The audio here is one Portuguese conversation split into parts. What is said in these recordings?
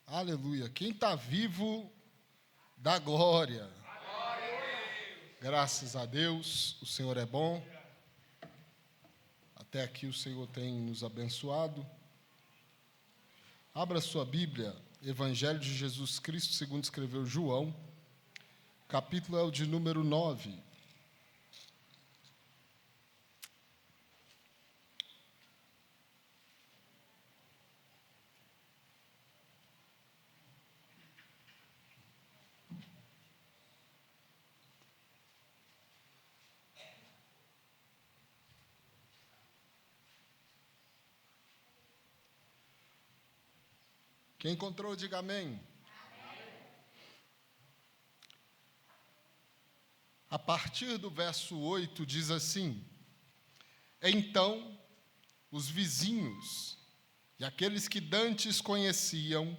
Aleluia. Quem está vivo, dá glória. Graças a Deus, o Senhor é bom. Até aqui o Senhor tem nos abençoado. Abra sua Bíblia, Evangelho de Jesus Cristo, segundo escreveu João. Capítulo é o de número 9. Quem encontrou, diga amém. A partir do verso 8 diz assim: Então os vizinhos e aqueles que dantes conheciam,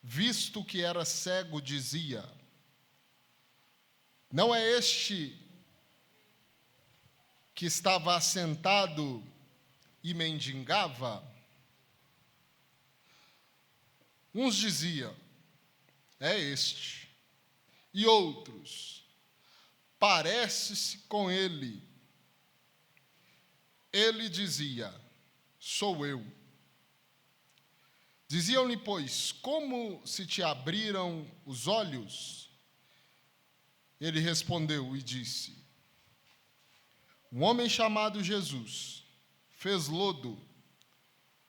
visto que era cego, dizia: Não é este que estava assentado e mendigava? Uns diziam: É este. E outros: Parece-se com ele. Ele dizia: Sou eu. Diziam-lhe, pois, como se te abriram os olhos? Ele respondeu e disse: Um homem chamado Jesus fez lodo,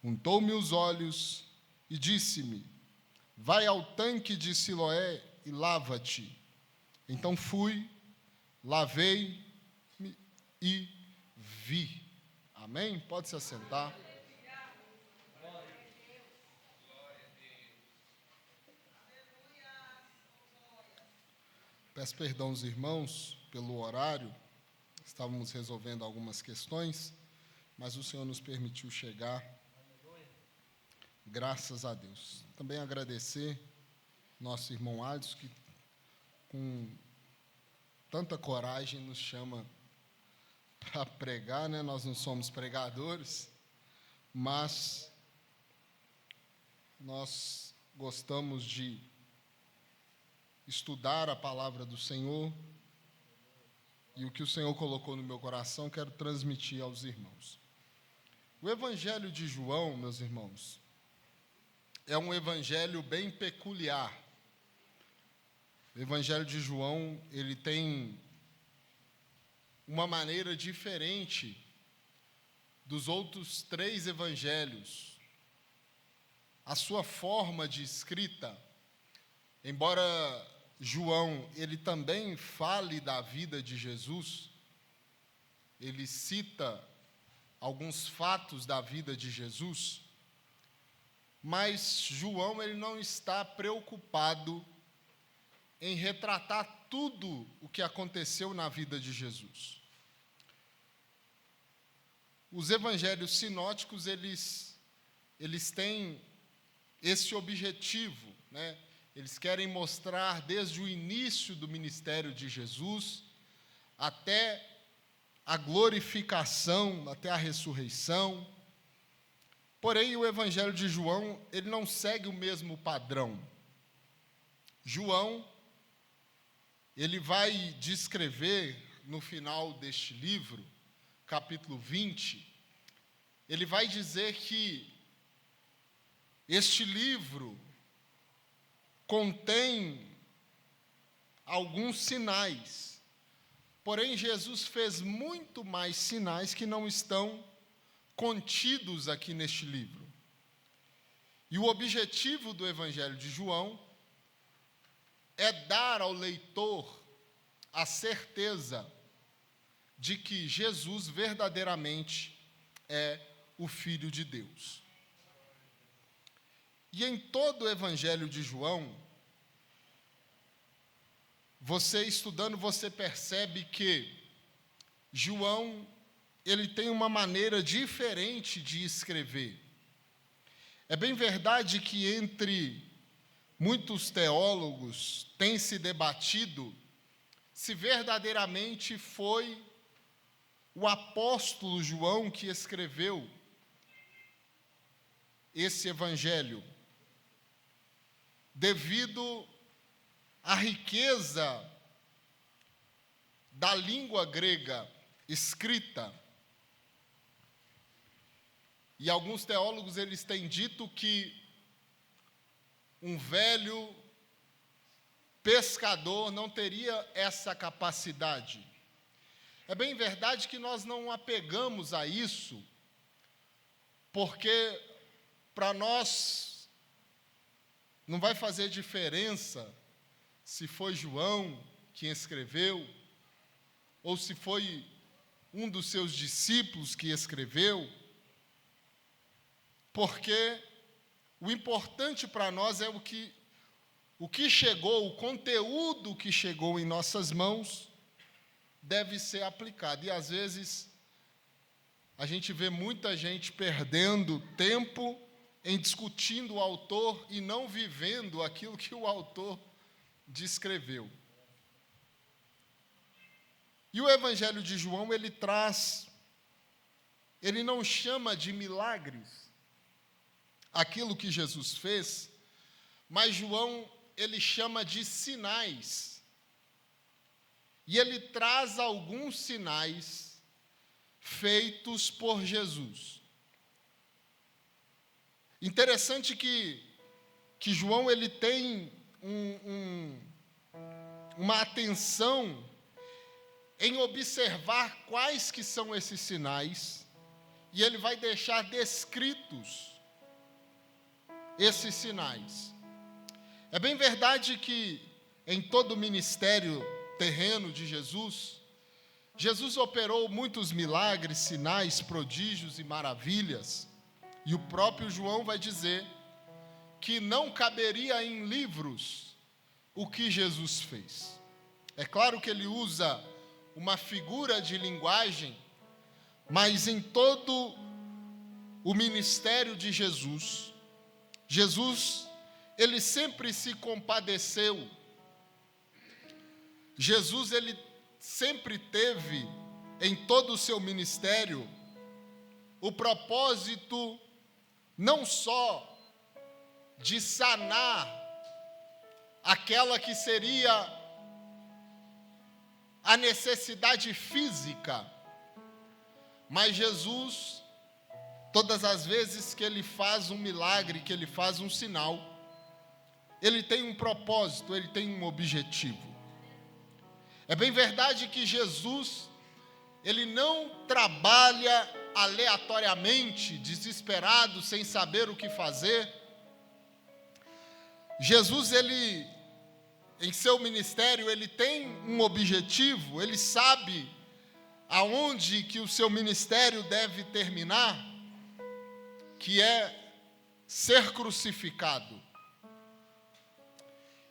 untou-me os olhos e disse-me: Vai ao tanque de Siloé e lava-te. Então fui, lavei-me e vi. Amém? Pode se assentar. Peço perdão aos irmãos pelo horário. Estávamos resolvendo algumas questões, mas o Senhor nos permitiu chegar. Graças a Deus. Também agradecer nosso irmão Alisson, que com tanta coragem nos chama para pregar, né? Nós não somos pregadores, mas nós gostamos de estudar a palavra do Senhor, e o que o Senhor colocou no meu coração, quero transmitir aos irmãos. O Evangelho de João, meus irmãos, é um evangelho bem peculiar. O Evangelho de João, ele tem uma maneira diferente dos outros 3 evangelhos. A sua forma de escrita, embora João, ele também fale da vida de Jesus, ele cita alguns fatos da vida de Jesus, mas João, ele não está preocupado em retratar tudo o que aconteceu na vida de Jesus. Os evangelhos sinóticos, eles têm esse objetivo, né? Eles querem mostrar desde o início do ministério de Jesus até a glorificação, até a ressurreição. Porém, o Evangelho de João, ele não segue o mesmo padrão. João, ele vai descrever no final deste livro, capítulo 20, ele vai dizer que este livro contém alguns sinais. Porém, Jesus fez muito mais sinais que não estão contidos aqui neste livro. E o objetivo do Evangelho de João é dar ao leitor a certeza de que Jesus verdadeiramente é o Filho de Deus. E em todo o Evangelho de João, você estudando, você percebe que João, ele tem uma maneira diferente de escrever. É bem verdade que entre muitos teólogos tem se debatido se verdadeiramente foi o apóstolo João que escreveu esse evangelho. devido à riqueza da língua grega escrita. E alguns teólogos eles têm dito que um velho pescador não teria essa capacidade. É bem verdade que nós não apegamos a isso, porque para nós não vai fazer diferença se foi João quem escreveu, ou se foi um dos seus discípulos que escreveu, porque o importante para nós é o que chegou, o conteúdo que chegou em nossas mãos deve ser aplicado. E às vezes a gente vê muita gente perdendo tempo em discutindo o autor e não vivendo aquilo que o autor descreveu. E o Evangelho de João, ele não chama de milagres aquilo que Jesus fez, mas João, ele chama de sinais. E ele traz alguns sinais feitos por Jesus. Interessante que João, ele tem uma atenção em observar quais que são esses sinais, e ele vai deixar descritos esses sinais. É bem verdade que em todo o ministério terreno de Jesus operou muitos milagres, sinais, prodígios e maravilhas, e o próprio João vai dizer que não caberia em livros o que Jesus fez. É claro que ele usa uma figura de linguagem, mas em todo o ministério de Jesus, ele sempre se compadeceu. Jesus, ele sempre teve, em todo o seu ministério, o propósito não só de sanar aquela que seria a necessidade física, mas Jesus, todas as vezes que ele faz um milagre, que ele faz um sinal, ele tem um propósito, ele tem um objetivo. É bem verdade que Jesus, ele não trabalha aleatoriamente, desesperado, sem saber o que fazer. Jesus, ele, em seu ministério, ele tem um objetivo, ele sabe aonde que o seu ministério deve terminar, que é ser crucificado.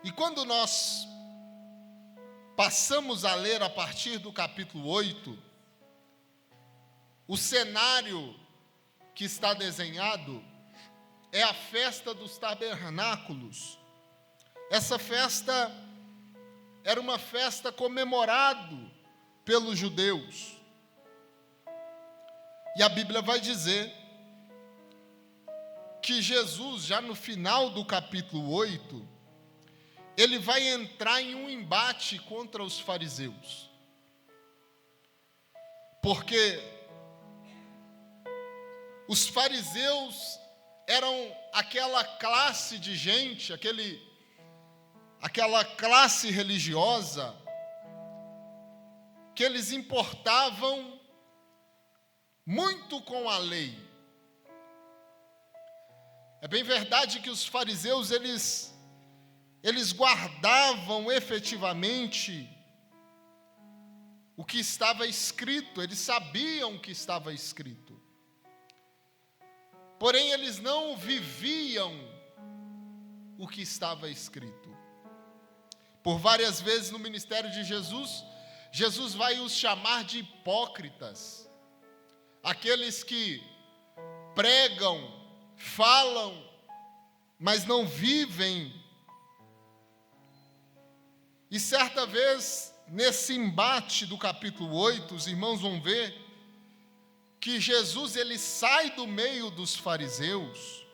E quando nós passamos a ler a partir do capítulo 8, o cenário que está desenhado é a festa dos tabernáculos. Essa festa era uma festa comemorada pelos judeus. E a Bíblia vai dizer que Jesus, já no final do capítulo 8, ele vai entrar em um embate contra os fariseus. Porque os fariseus eram aquela classe de gente, aquela classe religiosa, que eles importavam muito com a lei. É bem verdade que os fariseus, eles guardavam efetivamente o que estava escrito, eles sabiam o que estava escrito. Porém, eles não viviam o que estava escrito. Por várias vezes no ministério de Jesus, Jesus vai os chamar de hipócritas. Aqueles que pregam, falam, mas não vivem. E certa vez, nesse embate do capítulo 8, os irmãos vão ver que Jesus, ele sai do meio dos fariseus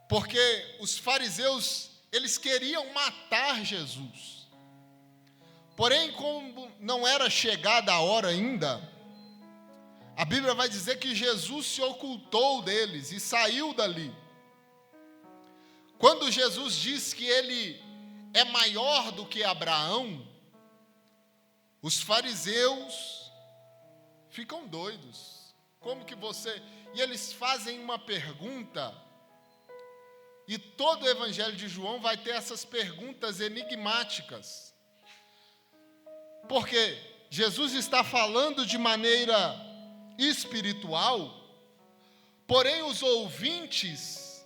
Porque os fariseus, eles queriam matar Jesus. Porém, como não era chegada a hora ainda, a Bíblia vai dizer que Jesus se ocultou deles e saiu dali. Quando Jesus diz que ele é maior do que Abraão, os fariseus ficam doidos. Como que você... E eles fazem uma pergunta, e todo o Evangelho de João vai ter essas perguntas enigmáticas. Porque Jesus está falando de maneira espiritual, porém os ouvintes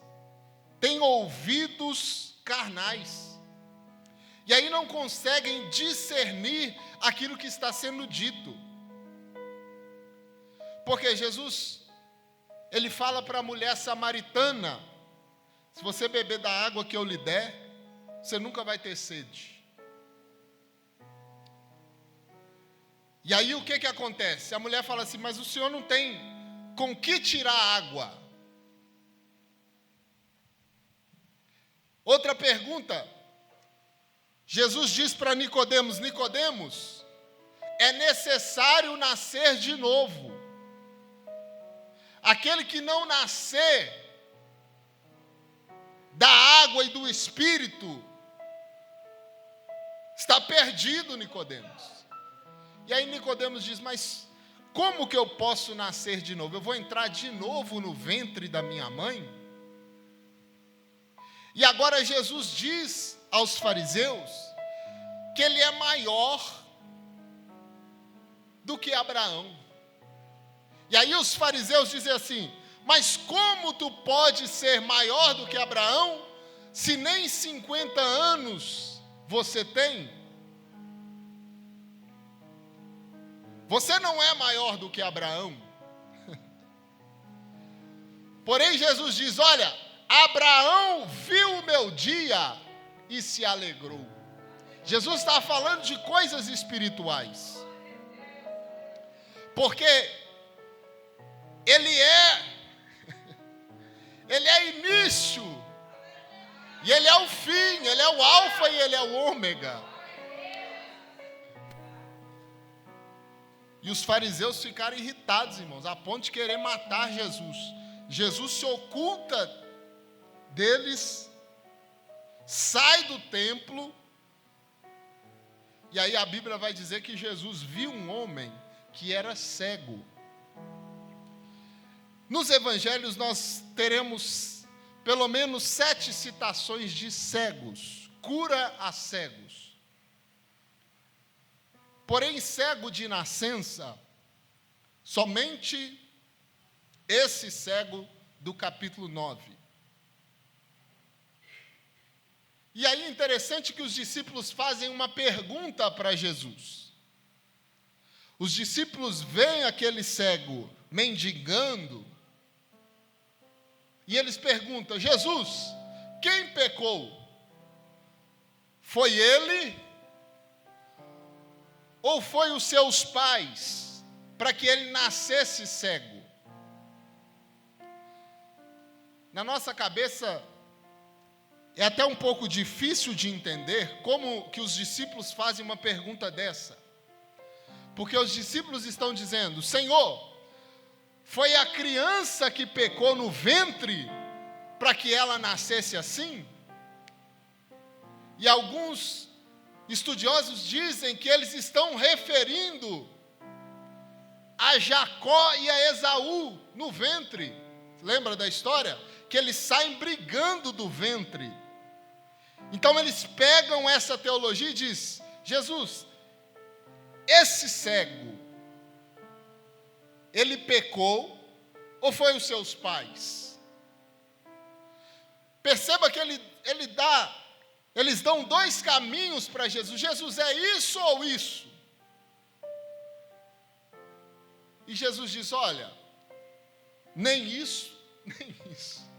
têm ouvidos carnais. E aí não conseguem discernir aquilo que está sendo dito. Porque Jesus, ele fala para a mulher samaritana: se você beber da água que eu lhe der, você nunca vai ter sede. E aí o que acontece? A mulher fala assim: mas o senhor não tem com que tirar água. Outra pergunta. Jesus diz para Nicodemos: Nicodemos, é necessário nascer de novo. Aquele que não nascer da água e do Espírito está perdido, Nicodemos. E aí Nicodemos diz: mas como que eu posso nascer de novo? Eu vou entrar de novo no ventre da minha mãe? E agora Jesus diz aos fariseus que ele é maior do que Abraão. E aí os fariseus dizem assim: mas como tu pode ser maior do que Abraão, se nem 50 anos você tem? Você não é maior do que Abraão. Porém Jesus diz: olha, Abraão viu o meu dia e se alegrou. Jesus está falando de coisas espirituais. Porque ele é início, e ele é o fim, ele é o alfa e ele é o ômega. E os fariseus ficaram irritados, irmãos, a ponto de querer matar Jesus. Jesus se oculta deles, sai do templo, e aí a Bíblia vai dizer que Jesus viu um homem que era cego. Nos evangelhos nós teremos pelo menos 7 citações de cegos, cura a cegos. Porém, cego de nascença, somente esse cego do capítulo 9. E aí é interessante que os discípulos fazem uma pergunta para Jesus. Os discípulos veem aquele cego mendigando, e eles perguntam: Jesus, quem pecou? Foi ele ou foi os seus pais, para que ele nascesse cego? Na nossa cabeça, é até um pouco difícil de entender como que os discípulos fazem uma pergunta dessa. Porque os discípulos estão dizendo: Senhor, foi a criança que pecou no ventre para que ela nascesse assim? E alguns estudiosos dizem que eles estão referindo a Jacó e a Esaú no ventre. Lembra da história? Que eles saem brigando do ventre. Então eles pegam essa teologia e dizem: Jesus, esse cego, ele pecou ou foi os seus pais? Perceba que eles dão 2 caminhos para Jesus. Jesus, é isso ou isso? E Jesus diz: olha, nem isso, nem isso.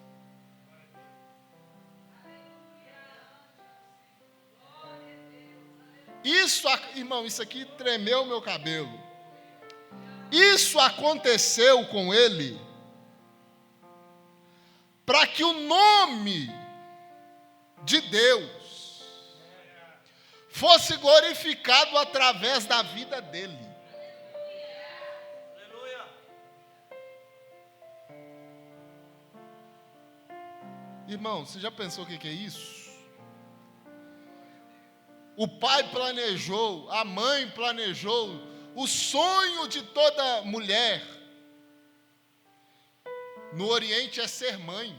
Isso, irmão, isso aqui tremeu meu cabelo. Isso aconteceu com ele para que o nome de Deus fosse glorificado através da vida dele. Irmão, você já pensou o que é isso? O pai planejou, a mãe planejou, o sonho de toda mulher no Oriente é ser mãe.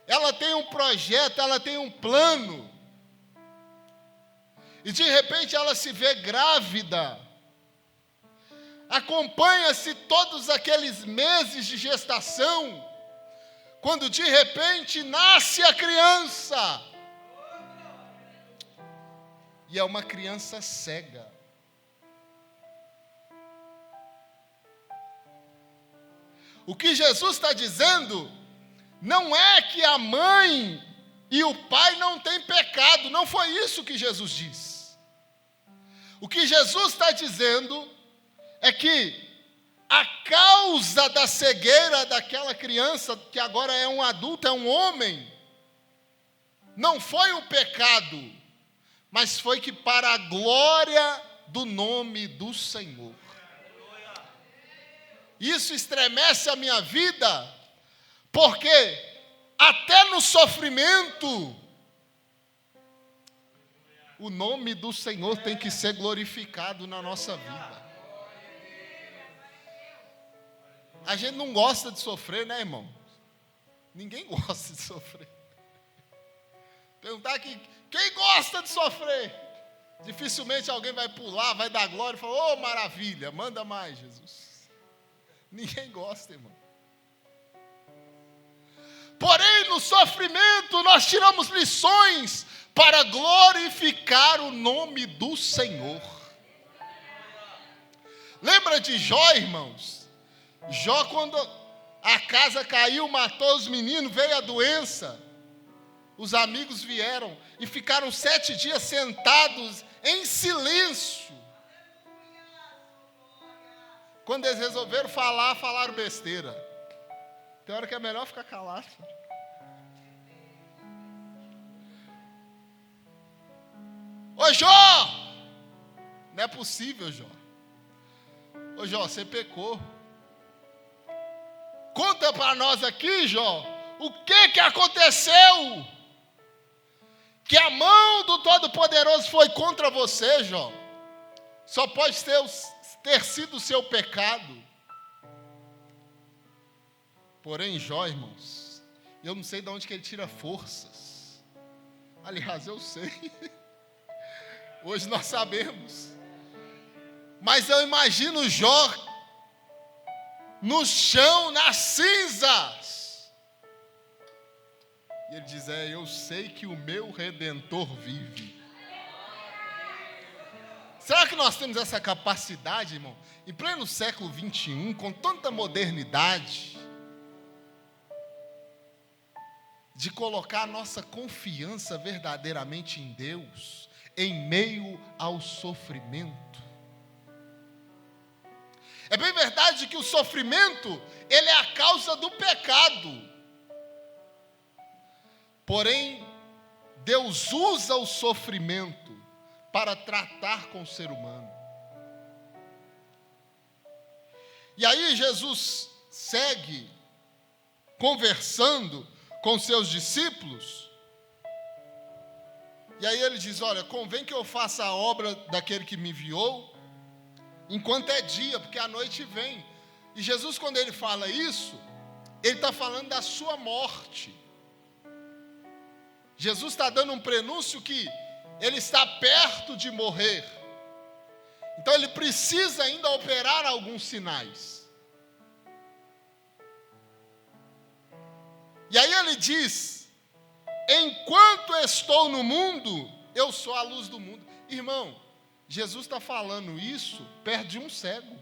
Ela tem um projeto, ela tem um plano, e de repente ela se vê grávida. Acompanha-se todos aqueles meses de gestação, quando de repente nasce a criança. E é uma criança cega. O que Jesus está dizendo não é que a mãe e o pai não têm pecado. Não foi isso que Jesus diz. O que Jesus está dizendo é que a causa da cegueira daquela criança, que agora é um adulto, é um homem, não foi o pecado, mas foi que para a glória do nome do Senhor. Isso estremece a minha vida, porque até no sofrimento, o nome do Senhor tem que ser glorificado na nossa vida. A gente não gosta de sofrer, né, irmão? Ninguém gosta de sofrer. Perguntar aqui, quem gosta de sofrer? Dificilmente alguém vai pular, vai dar glória e falar, maravilha, manda mais, Jesus. Ninguém gosta, irmão. Porém, no sofrimento, nós tiramos lições para glorificar o nome do Senhor. Lembra de Jó, irmãos? Jó, quando a casa caiu, matou os meninos, veio a doença. Os amigos vieram e ficaram 7 dias sentados em silêncio. Quando eles resolveram falar, falaram besteira. Tem hora que é melhor ficar calado. Ô Jó! Não é possível, Jó. Ô Jó, você pecou. Conta para nós aqui, Jó, o que aconteceu? Que a mão do Todo-Poderoso foi contra você, Jó. Só pode ter sido o seu pecado. Porém, Jó, irmãos, eu não sei de onde que ele tira forças. Aliás, eu sei. Hoje nós sabemos. Mas eu imagino Jó no chão, nas cinzas. E ele diz, eu sei que o meu Redentor vive. Será que nós temos essa capacidade, irmão? Em pleno século 21, com tanta modernidade, de colocar a nossa confiança verdadeiramente em Deus, em meio ao sofrimento. É bem verdade que o sofrimento, ele é a causa do pecado. Porém, Deus usa o sofrimento para tratar com o ser humano. E aí Jesus segue conversando com seus discípulos. E aí ele diz, olha, convém que eu faça a obra daquele que me enviou, enquanto é dia, porque a noite vem. E Jesus, quando ele fala isso, ele está falando da sua morte. Jesus está dando um prenúncio que ele está perto de morrer. Então ele precisa ainda operar alguns sinais. E aí ele diz, enquanto estou no mundo, eu sou a luz do mundo. Irmão, Jesus está falando isso perto de um cego.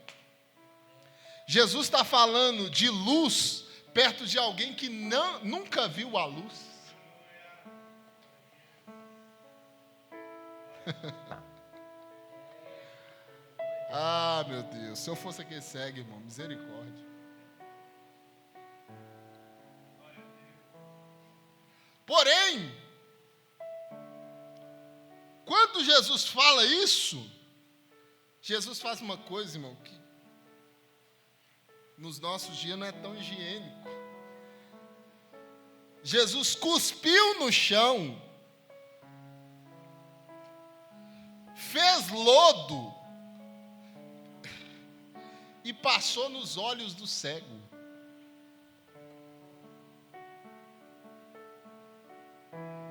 Jesus está falando de luz perto de alguém que nunca viu a luz. Ah, meu Deus, se eu fosse aquele cego, irmão, misericórdia. quando Jesus fala isso, Jesus faz uma coisa, irmão, que nos nossos dias não é tão higiênico. Jesus cuspiu no chão, fez lodo e passou nos olhos do cego.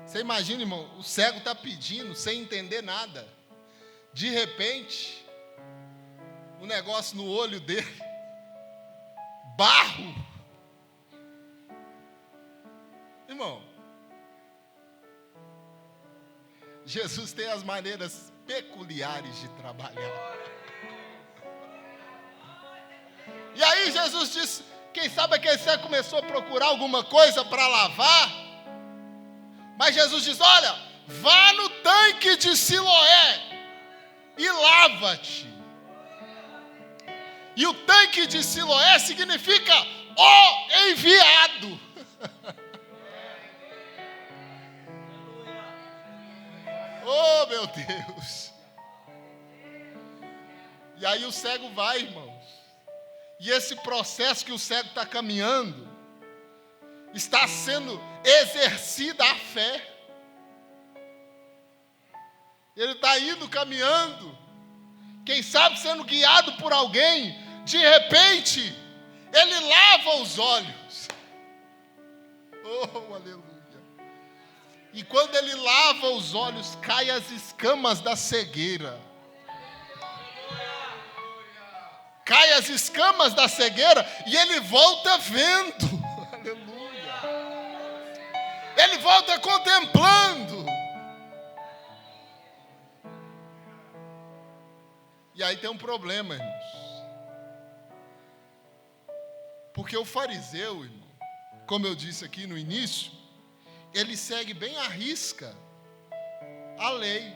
Você imagina, irmão, o cego está pedindo sem entender nada. De repente, um negócio no olho dele, barro. Irmão, Jesus tem as maneiras peculiares de trabalhar. E aí Jesus disse, quem sabe aquele cego começou a procurar alguma coisa para lavar, mas Jesus diz, olha, vá no tanque de Siloé e lava-te. E o tanque de Siloé significa o enviado. Oh, meu Deus. E aí o cego vai, irmãos. E esse processo que o cego está caminhando, está sendo exercida a fé. Ele está indo, caminhando, quem sabe sendo guiado por alguém, de repente, ele lava os olhos. Oh, aleluia. E quando ele lava os olhos, caem as escamas da cegueira. Cai as escamas da cegueira e ele volta vendo. Aleluia. Ele volta contemplando. E aí tem um problema, irmãos. Porque o fariseu, irmão, como eu disse aqui no início, ele segue bem à risca a lei.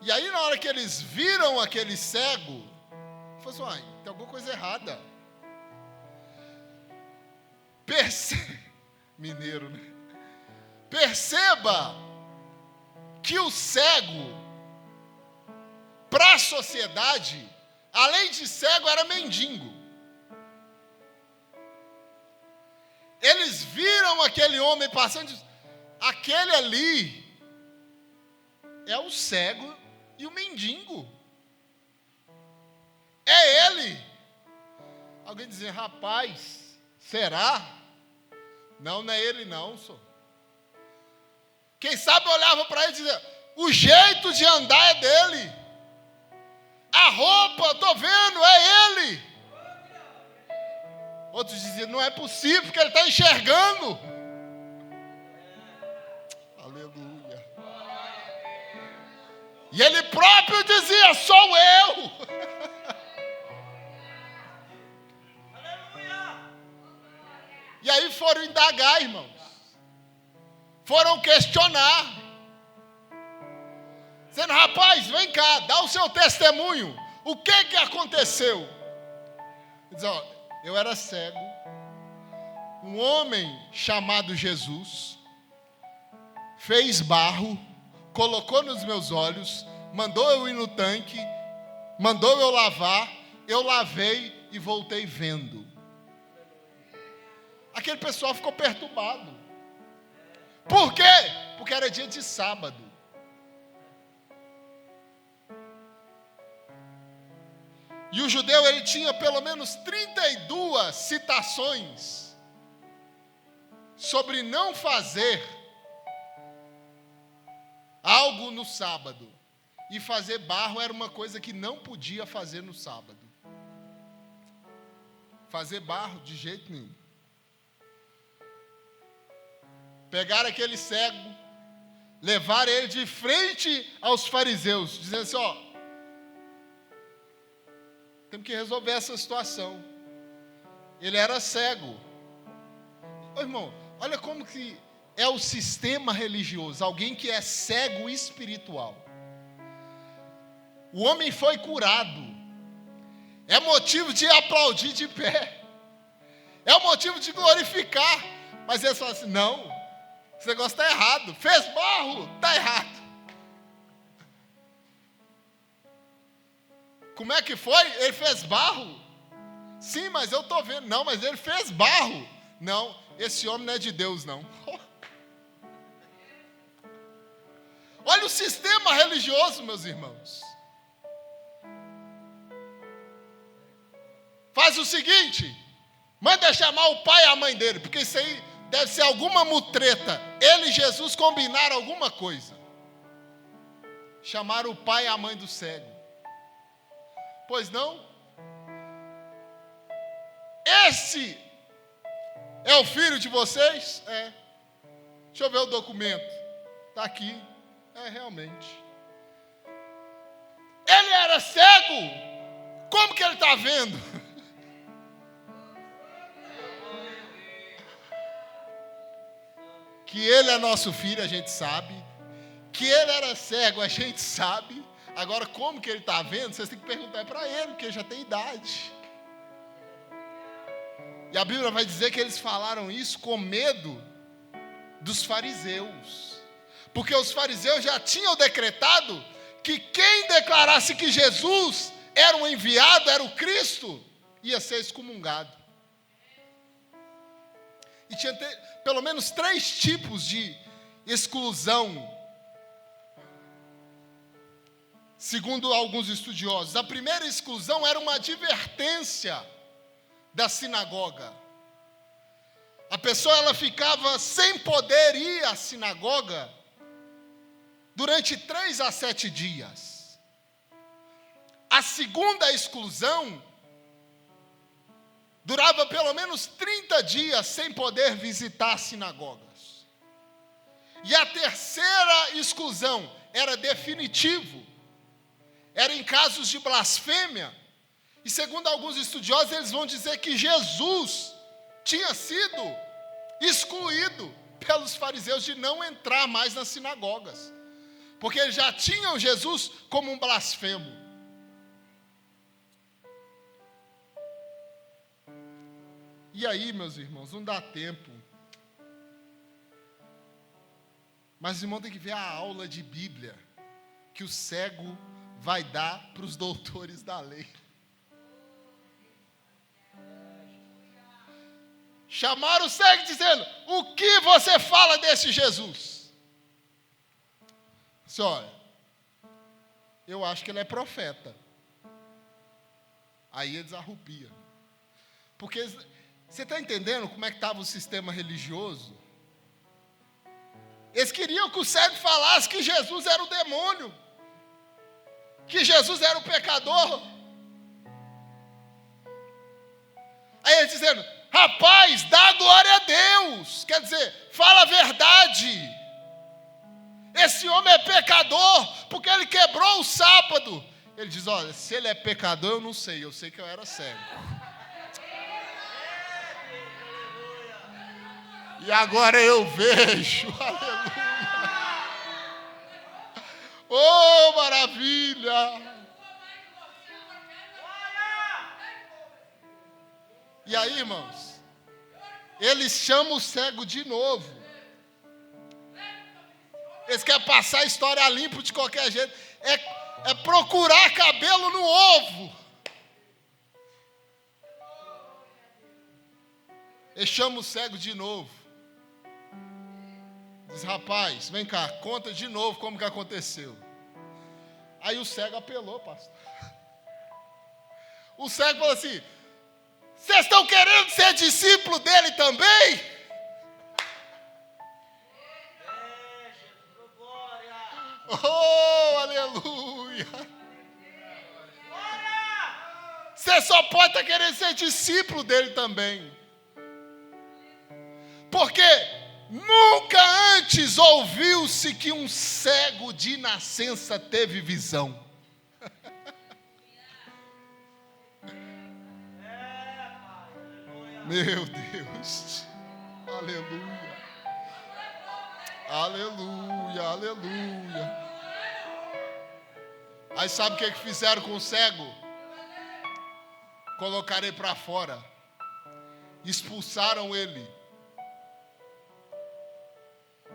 E aí na hora que eles viram aquele cego, falaram assim, tem alguma coisa errada. Mineiro, né? Perceba que o cego, para a sociedade, além de cego, era mendigo. Eles viram aquele homem passando e disseram, aquele ali é o cego e o mendigo. É ele. Alguém dizia, rapaz, será? Não é ele não, senhor. Quem sabe olhava para ele e dizia, o jeito de andar é dele. A roupa, estou vendo, é ele. Outros diziam, não é possível, porque ele está enxergando. Aleluia. E ele próprio dizia, sou eu. E aí foram indagar, irmãos. Foram questionar. Dizendo, rapaz, vem cá, dá o seu testemunho. O que aconteceu? Ele diz, ó, eu era cego. Um homem chamado Jesus fez barro, colocou nos meus olhos, mandou eu ir no tanque, mandou eu lavar, eu lavei e voltei vendo. Aquele pessoal ficou perturbado. Por quê? Porque era dia de sábado. E o judeu, ele tinha pelo menos 32 citações sobre não fazer algo no sábado. E fazer barro era uma coisa que não podia fazer no sábado. Fazer barro de jeito nenhum. Pegaram aquele cego, levaram ele de frente aos fariseus, dizendo assim, ó, temos que resolver essa situação. Ele era cego. Ô, irmão, olha como que é o sistema religioso, alguém que é cego espiritual. O homem foi curado. É motivo de aplaudir de pé. É o motivo de glorificar. Mas eles falam assim, não, Esse negócio está errado. Fez barro, está errado. Como é que foi? Ele fez barro? Sim, mas eu estou vendo. Não, mas ele fez barro. Não, esse homem não é de Deus, não. Olha o sistema religioso, meus irmãos. Faz o seguinte, manda chamar o pai e a mãe dele, porque isso aí deve ser alguma mutreta. Ele e Jesus combinaram alguma coisa. Chamaram o pai e a mãe do cego. Pois não? Esse é o filho de vocês? É. Deixa eu ver o documento. Está aqui. É, realmente. Ele era cego? Como que ele está vendo? Que ele é nosso filho, a gente sabe. Que ele era cego, a gente sabe. Agora, como que ele está vendo? Vocês têm que perguntar para ele, porque ele já tem idade. E a Bíblia vai dizer que eles falaram isso com medo dos fariseus. Porque os fariseus já tinham decretado que quem declarasse que Jesus era um enviado, era o Cristo, ia ser excomungado. E tinha pelo menos 3 tipos de exclusão, segundo alguns estudiosos. A primeira exclusão era uma advertência da sinagoga. A pessoa ela ficava sem poder ir à sinagoga durante 3 a 7 dias. A segunda exclusão durava pelo menos 30 dias sem poder visitar sinagogas. E a terceira exclusão era definitivo. Era em casos de blasfêmia. E segundo alguns estudiosos, eles vão dizer que Jesus tinha sido excluído pelos fariseus de não entrar mais nas sinagogas. Porque eles já tinham Jesus como um blasfemo. E aí, meus irmãos, não dá tempo. Mas o irmão tem que ver a aula de Bíblia que o cego vai dar para os doutores da lei. Chamaram o cego dizendo: o que você fala desse Jesus? Disse: olha, eu acho que ele é profeta. Aí eles arrupiam. Porque você está entendendo como é que estava o sistema religioso? Eles queriam que o cego falasse que Jesus era o demônio, que Jesus era o pecador. Aí eles dizendo: rapaz, dá glória a Deus. Quer dizer, fala a verdade. Esse homem é pecador porque ele quebrou o sábado. Ele diz: olha, se ele é pecador, eu não sei. Eu sei que eu era cego. E agora eu vejo. Aleluia. Oh, maravilha. E aí, irmãos, eles chamam o cego de novo. Eles querem passar a história limpo de qualquer jeito. É procurar cabelo no ovo. Eles chamam o cego de novo. Diz: rapaz, vem cá, conta de novo como que aconteceu. Aí o cego apelou, pastor. O cego falou assim: vocês estão querendo ser discípulo dele também? Oh, aleluia! Você só pode estar querendo ser discípulo dele também. Porque nunca antes ouviu-se que um cego de nascença teve visão. Meu Deus, aleluia, aleluia, aleluia. Aí sabe o que fizeram com o cego? Colocaram ele para fora, expulsaram ele.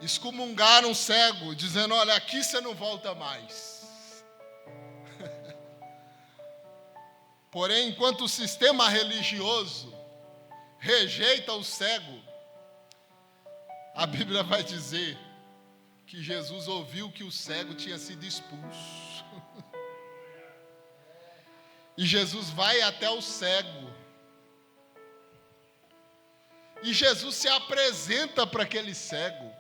excomungaram o cego, dizendo: olha, aqui você não volta mais. Porém, enquanto o sistema religioso rejeita o cego, a Bíblia vai dizer que Jesus ouviu que o cego tinha sido expulso. E Jesus vai até o cego. E Jesus se apresenta para aquele cego.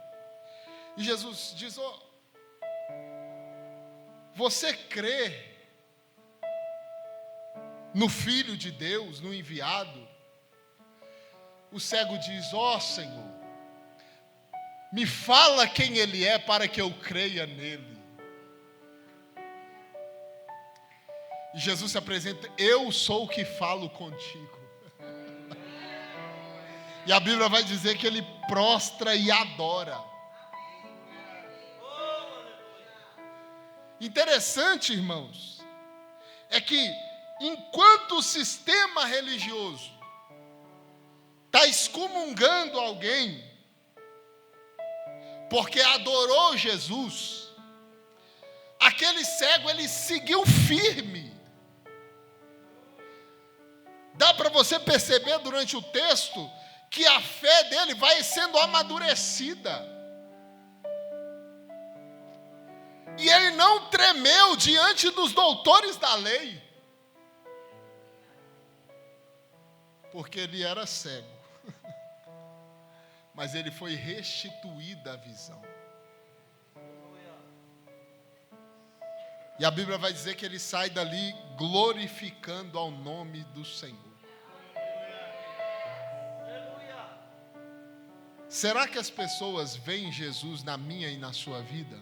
E Jesus diz: oh, você crê no Filho de Deus, no enviado? O cego diz: ó Senhor, me fala quem Ele é para que eu creia nele. E Jesus se apresenta: eu sou o que falo contigo. E a Bíblia vai dizer que ele prostra e adora. Interessante, irmãos, é que enquanto o sistema religioso está excomungando alguém porque adorou Jesus, aquele cego, ele seguiu firme. Dá para você perceber durante o texto que a fé dele vai sendo amadurecida. E ele não tremeu diante dos doutores da lei, porque ele era cego. Mas ele foi restituída a visão. E a Bíblia vai dizer que ele sai dali glorificando ao nome do Senhor. Será que as pessoas veem Jesus na minha e na sua vida?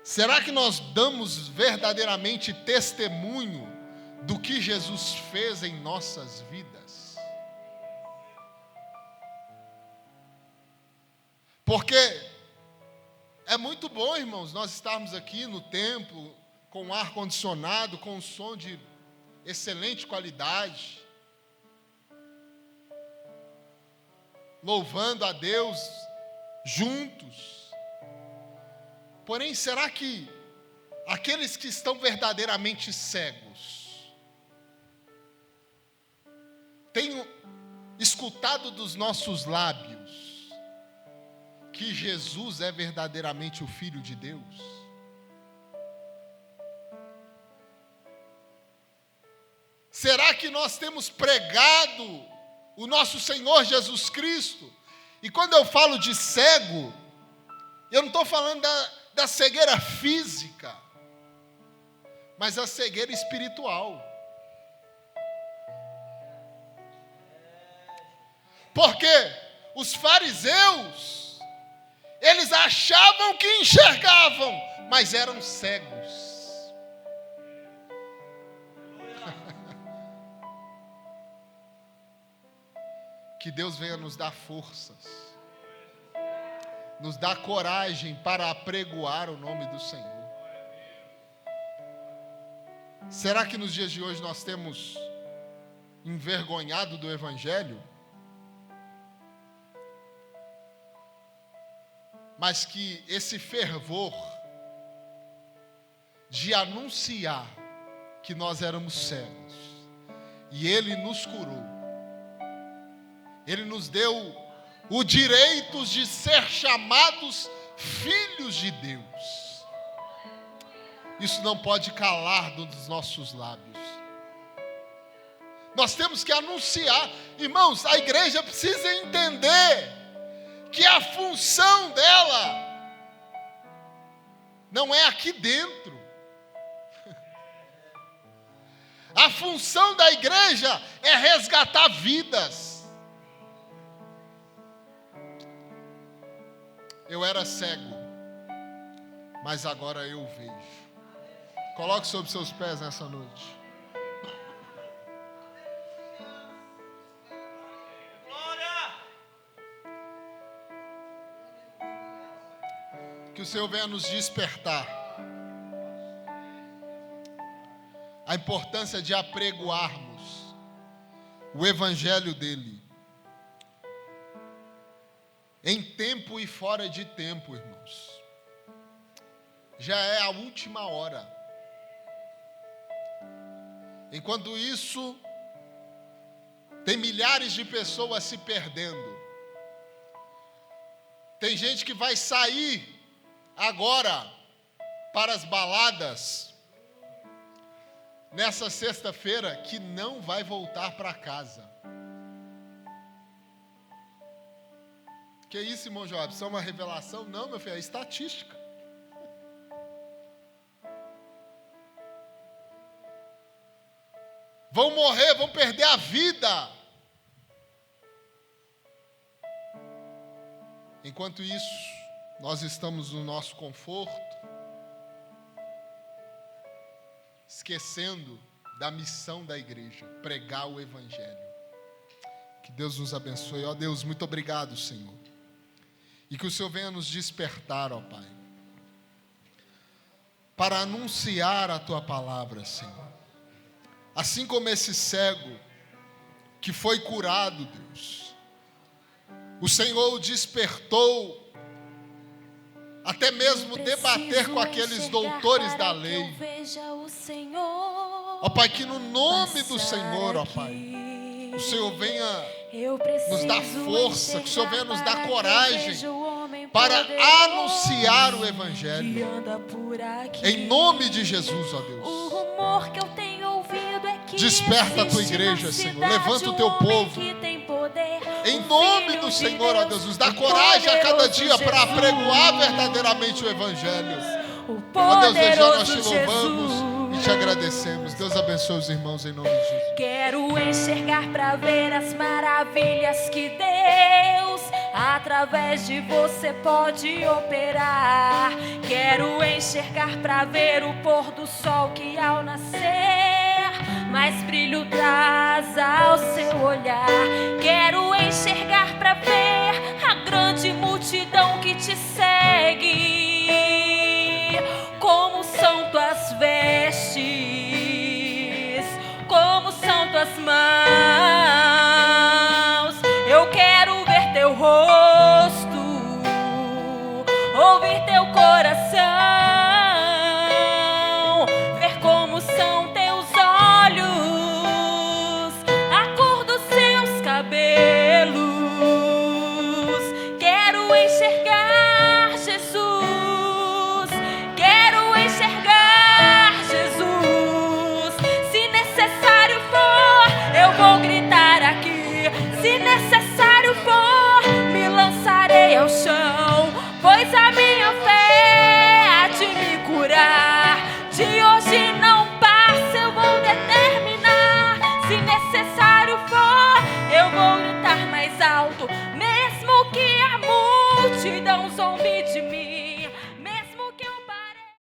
Será que nós damos verdadeiramente testemunho do que Jesus fez em nossas vidas? Porque é muito bom, irmãos, nós estarmos aqui no templo com ar-condicionado, com um som de excelente qualidade, louvando a Deus juntos. Porém, será que aqueles que estão verdadeiramente cegos têm escutado dos nossos lábios que Jesus é verdadeiramente o Filho de Deus? Será que nós temos pregado o nosso Senhor Jesus Cristo? E quando eu falo de cego, eu não estou falando da cegueira física, mas a cegueira espiritual. Porque os fariseus, eles achavam que enxergavam, mas eram cegos. Que Deus venha nos dar forças, nos dar coragem para apregoar o nome do Senhor. Será que nos dias de hoje nós temos envergonhado do Evangelho? Mas que esse fervor de anunciar que nós éramos cegos e Ele nos curou, Ele nos deu o direito de ser chamados filhos de Deus. Isso não pode calar dos nossos lábios. Nós temos que anunciar. Irmãos, a igreja precisa entender que a função dela não é aqui dentro. A função da igreja é resgatar vidas. Eu era cego, mas agora eu vejo. Coloque sobre seus pés nessa noite. Que o Senhor venha nos despertar a importância de apregoarmos o Evangelho dele. em tempo e fora de tempo, irmãos. Já é a última hora. Enquanto isso, tem milhares de pessoas se perdendo. Tem gente que vai sair agora para as baladas nessa sexta-feira que não vai voltar para casa. Que isso, irmão Joab? Isso é uma revelação? Não, meu filho, é estatística. Vão morrer, vão perder a vida. Enquanto isso, nós estamos no nosso conforto, esquecendo da missão da igreja, pregar o evangelho. Que Deus nos abençoe. Ó Deus, muito obrigado, Senhor. E que o Senhor venha nos despertar, ó Pai, para anunciar a Tua palavra, Senhor. Assim como esse cego que foi curado, Deus, o Senhor o despertou até mesmo debater com aqueles doutores da lei. Ó Pai, que no nome do Senhor, ó Pai, o Senhor venha nos dar força, que o Senhor venha nos dar coragem para anunciar o Evangelho. Em nome de Jesus, ó Deus. O rumor que eu tenho ouvido é que desperta a tua igreja, Senhor. Levanta o teu povo. Em nome do Senhor, ó Deus, nos dá coragem a cada dia para apregoar verdadeiramente o Evangelho. Ó Deus, desde já nós te louvamos e te agradecemos. Deus abençoe os irmãos em nome de Jesus. Quero enxergar para ver as maravilhas que Deus através de você pode operar. Quero enxergar para ver o pôr do sol que ao nascer mais brilho traz ao seu olhar. Quero enxergar para ver a grande multidão que te segue. Como são tuas vestes, como são tuas mãos. Eu quero ver teu rosto, ouvir teu coração, ver como são teus olhos, a cor dos seus cabelos. Quero enxergar Jesus, quero enxergar Jesus. Se necessário for, eu vou gritar aqui. Se necessário for, me lançarei ao chão, pois a minha fé há de me curar. De hoje não passa, eu vou determinar. Se necessário for, eu vou gritar mais alto, mesmo que